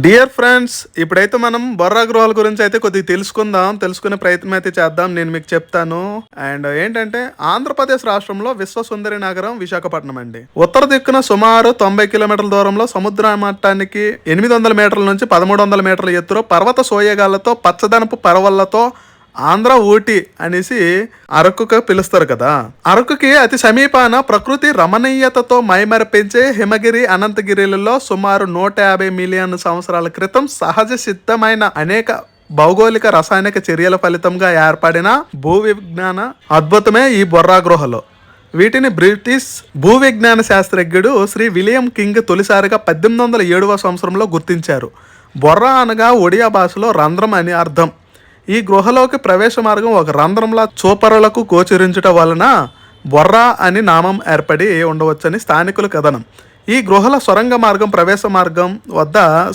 Dear friends, ఇప్పుడైతే మనం బొర్రా గృహాల గురించి అయితే కొద్దిగా తెలుసుకునే ప్రయత్నం అయితే చేద్దాం. నేను మీకు చెప్తాను. అండ్ ఏంటంటే ఆంధ్రప్రదేశ్ రాష్ట్రంలో విశ్వసుందరి నగరం విశాఖపట్నం అండి. ఉత్తర దిక్కున సుమారు 90 కిలోమీటర్ల దూరంలో సముద్ర మట్టానికి 800 మీటర్ల నుంచి 1300 మీటర్ల ఎత్తులో పర్వత సోయగాలతో పచ్చదనపు పరవళ్లతో ఆంధ్ర ఊటీ అనేసి అరకుగా పిలుస్తారు కదా. అరకుకి అతి సమీపాన ప్రకృతి రమణీయతతో మైమరపించే హిమగిరి అనంతగిరిలలో సుమారు 150 మిలియన్ సంవత్సరాల క్రితం సహజ సిద్ధమైన అనేక భౌగోళిక రసాయనిక చర్యల ఫలితంగా ఏర్పడిన భూ విజ్ఞాన అద్భుతమే ఈ బొర్రా గృహలు. వీటిని బ్రిటిష్ భూ విజ్ఞాన శాస్త్రజ్ఞుడు శ్రీ విలియం కింగ్ తొలిసారిగా 1807వ సంవత్సరంలో గుర్తించారు. బొర్రా అనగా ఒడియా భాషలో రంధ్రం అని అర్థం. ఈ గృహలోకి ప్రవేశ మార్గం ఒక రంధ్రంలా చూపరులకు గోచరించటం వలన బొర్రా అని నామం ఏర్పడి ఉండవచ్చని స్థానికుల కథనం. ఈ గృహల సొరంగ మార్గం ప్రవేశ మార్గం వద్ద